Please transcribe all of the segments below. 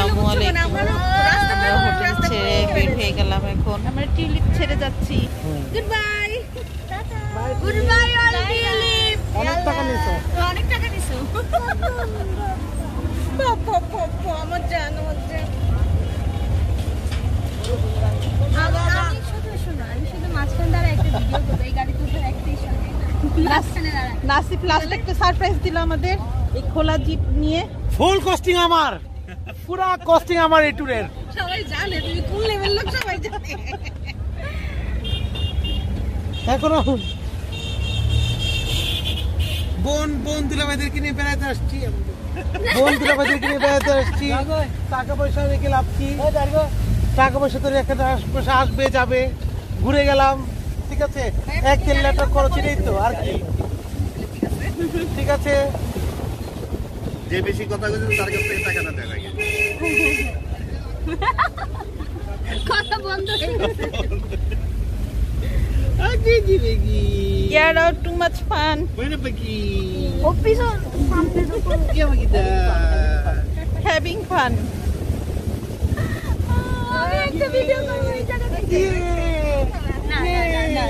আসসালামু আলাইকুম। হোটেল ছেড়ে বের হয়ে গেলাম, এখন আমরা টিউলিপ ছেড়ে যাচ্ছি। Good bye. Good bye all tulip. অনেক টাকা নিছো, অনেক টাকা নিছো। আমার জান, আমার জান। আমি শুধু মাঝখান দ্বারা একটা ভিডিও করবো, এই গাড়িতে উপর একটাই সঙ্গে নাসিফ লাস্ট একটা সারপ্রাইজ দিল আমাদের এই খোলা জিপ নিয়ে। ফুল কস্টিং আমার, পুরা কস্টিং আমার এই ট্যুরের। সবাই জানে তুমি কোন লেভেল লোক, সবাই জানে। এখনো বোন দুলাভাইদেরকে নিয়ে বেড়াতে আসছি, টাকা পয়সা রেখে লাভছি, টাকা পয়সা তো রেখে পয়সা আসবে যাবে, ঘুরে গেলাম, ঠিক আছে। 1-3 লাখ টাকা খরচ, এটাই তো, আর কি। ঠিক আছে, যে বেশি কথা বলছে তার কাছ থেকে টাকা না দেয় নাকি? কথা বন্ধ হয়ে গেছে। Get out, too much fun. Bueno, Paqui. ও পিছন সামনে তো ¿Qué va a quitar? Having fun. আমি একটা ভিডিও করব এই জায়গা থেকে। না না না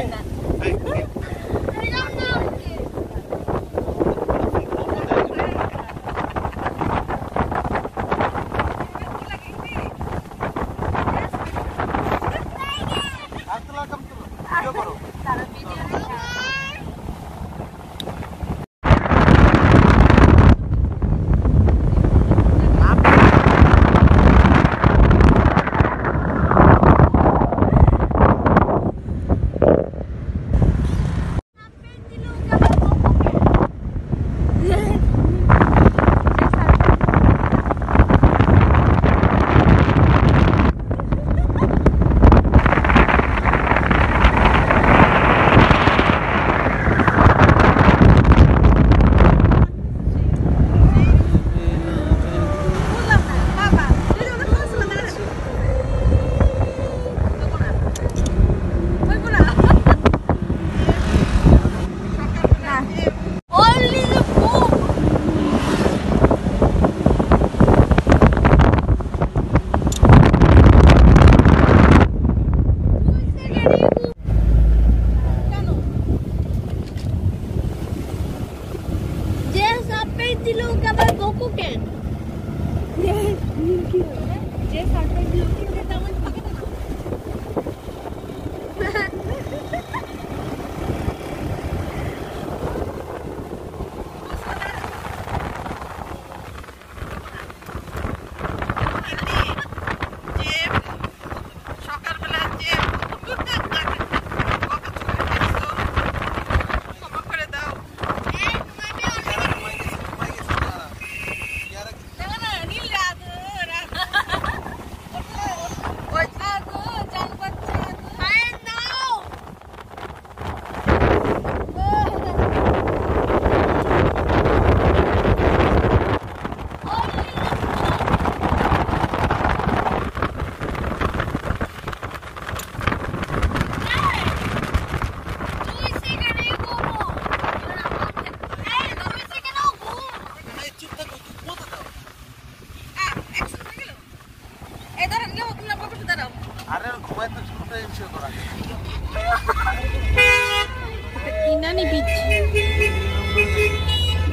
ইনানি বিচ,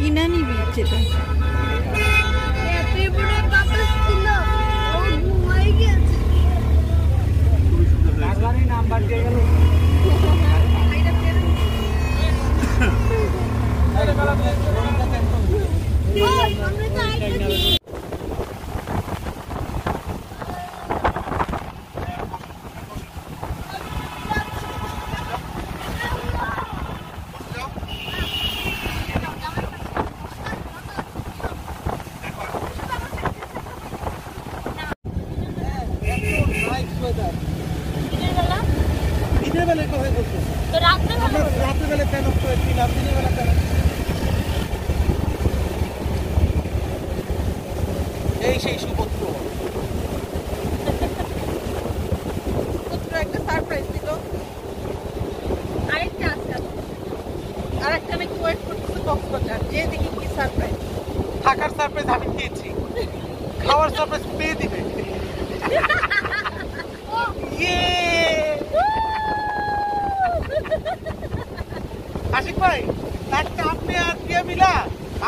ইনানি বিচ এটা। ত্রিপুরা বাতাস ছিল, ও ঘুমাই গেছে। গাড়ি নাম্বার দিয়ে গেল। ও সামনে তো আইতেছি। দিনের বেলায় কথা বলছো, তো রাত্রে বেলা ফ্যান অফ করে দিলাম, দিনের বেলা ফ্যান। এই সেই সুপত্র একটা সারপ্রাইজ দিল, আরেকটা আছে, আরেকটা নাকি ওয়েট করতেছে কক্সবাজার, যে দেখি কি সারপ্রাইজ। থাকার সারপ্রাইজ আমি দিয়েছি, আবার সারপ্রাইজ পেয়ে দিবে। আশিক ভাই একটা আপনি আর দিয়ে মিলা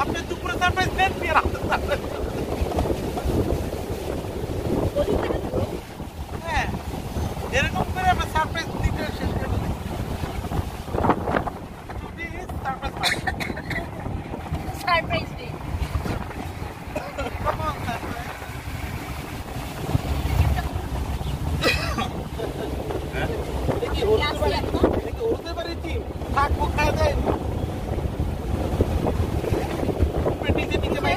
আপনি দুপুরে সারপ্রাইজ দেন ফির আপনি সারপ্রাইজ। হ্যাঁ এরকম করে আমরা সারপ্রাইজ দিতে শেষ করে দেব। Surprise day. Come on, surprise. দেখি উড়তে পারি থাকবো খাওয়া যায় নিচে নিচে ভাই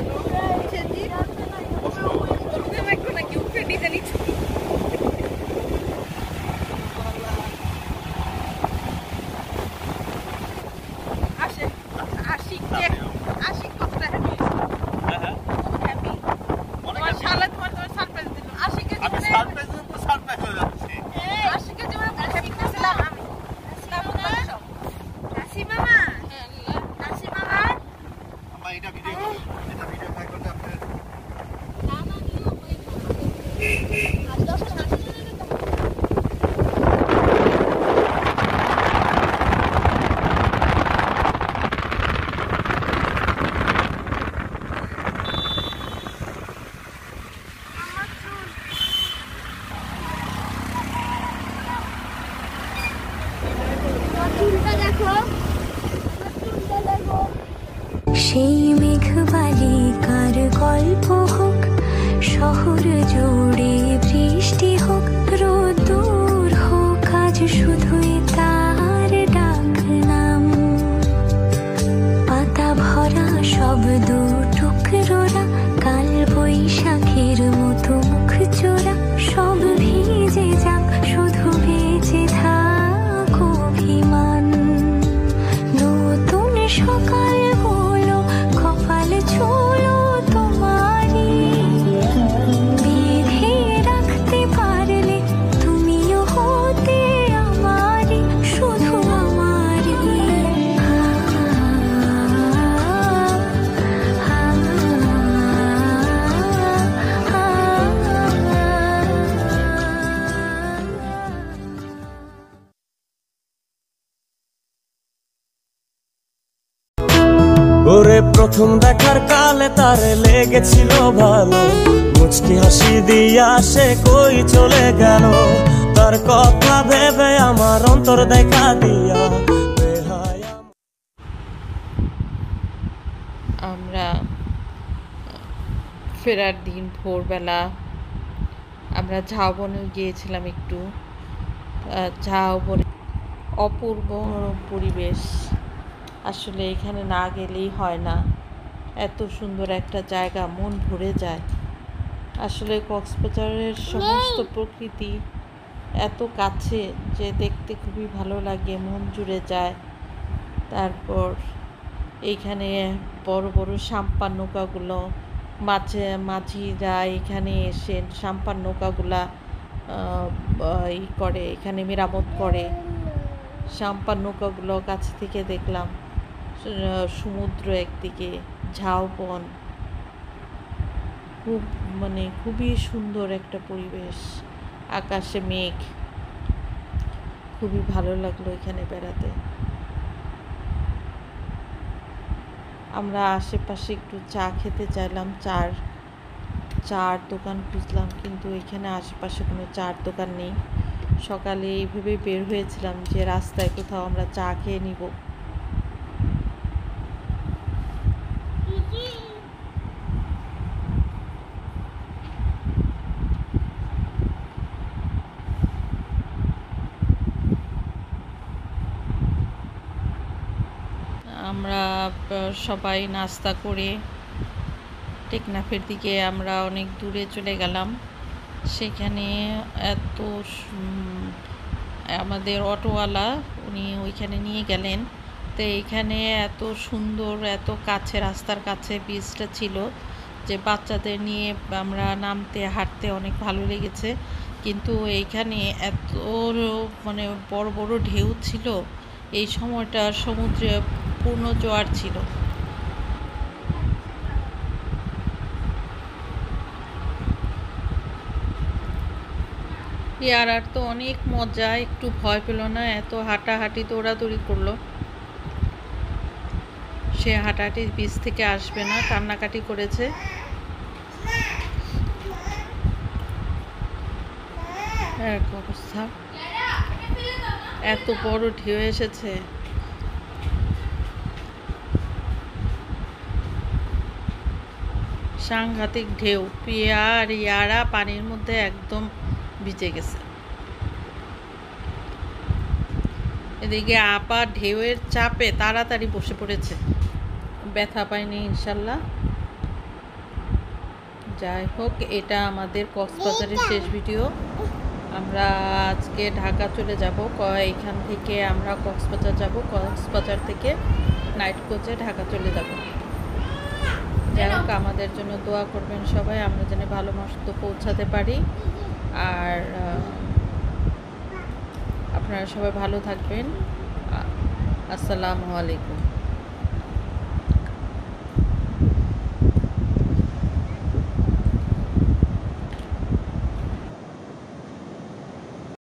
সেই মেঘবালিকার গল্প হোক, শহর জুড়ে বৃষ্টি হোক, রোদ্দুর হোক, আজ শুধুই তার ডাক নাম। পাতা ভরা শব্দ টুকরোরা, কাল বৈশাখের মতো মুখ চোরা, সব ভিজে যাক, শুধু বেঁচে থাক অভিমান। নতুন সকাল কপাল ছোলো তোমারি, বেঁধে রাখতে পারলে তুমিও হতে আমারি, শুধু আমারি। ওরে প্রথম দেখার কালে তার লেগেছিল ভালো, মুচকি হাসি দিয়া সে কই চলে গেল, তার কথা ভেবে আমার অন্তর দেখা দিয়া। আমরা ফেরার দিন ভোরবেলা আমরা ঝাউবনে গিয়েছিলাম একটু। ঝাউবনে অপূর্ব পরিবেশ, আসলে এখানে না গেলেই হয় না, এত সুন্দর একটা জায়গা, মন ভরে যায়। আসলে কক্সবাজারের সমস্ত প্রকৃতি এত কাছে যে দেখতে খুবই ভালো লাগে, মন জুড়ে যায়। তারপর এইখানে বড় বড় সাম্পান নৌকাগুলো, মাঝিরা এখানে এসে সাম্পান নৌকাগুলা করে, এখানে মেরামত করে। সাম্পান নৌকাগুলো কাছে থেকে দেখলাম, সমুদ্র একদিকে, ঝাউবন, খুবই সুন্দর একটা পরিবেশ, আকাশে মেঘ, খুবই ভালো লাগলো এখানে বেড়াতে। আমরা আশেপাশে একটু চা খেতে চাইলাম, চার দোকান খুঁজলাম, কিন্তু এখানে আশেপাশে কোনো চার দোকান নেই। সকালে এইভাবে বের হয়েছিলাম যে রাস্তায় কোথাও আমরা চা খেয়ে নিব। আমরা সবাই নাস্তা করে টেকনাফের দিকে আমরা অনেক দূরে চলে গেলাম। সেখানে আমাদের অটোওয়ালা উনি ওইখানে নিয়ে গেলেন। তো এইখানে এত সুন্দর, এত কাছে, রাস্তার কাছে বীজটা ছিল যে বাচ্চাদের নিয়ে আমরা নামতে হাঁটতে অনেক ভালো লেগেছে। কিন্তু এইখানে এত বড় বড় ঢেউ ছিল, এই সময়টা সমুদ্রে পূর্ণ জোয়ার ছিল। ইয়ারার তো অনেক মজা, একটু ভয় পেল না, এত হাঁটাহাঁটি দৌড়াদৌড়ি করলো। সে হাঁটাহাঁটি বীজ থেকে আসবে না, কান্নাকাটি করেছে। এক অবস্থা, এত বড় ঢেউ এসেছে। সাংঘাতিক ঢেউ, পিয়া আর ইয়ারা পানির মধ্যে একদম ভিজে গেছে। এদিকে আপা ঢেউয়ের চাপে তাড়াতাড়ি বসে পড়েছে, ব্যথা পায়নি ইনশাল্লাহ। যাই হোক, এটা আমাদের কক্সবাজারের শেষ ভিডিও। আমরা আজকে ঢাকা চলে যাব, এইখান থেকে আমরা কক্সবাজার যাব, কক্সবাজার থেকে নাইট কোচে ঢাকা চলে যাব। যাই হোক, আমাদের জন্য দোয়া করবেন সবাই, আমরা যেন ভালো মতো পৌঁছাতে পারি। আর আপনারা সবাই ভালো থাকবেন। আসসালামু আলাইকুম।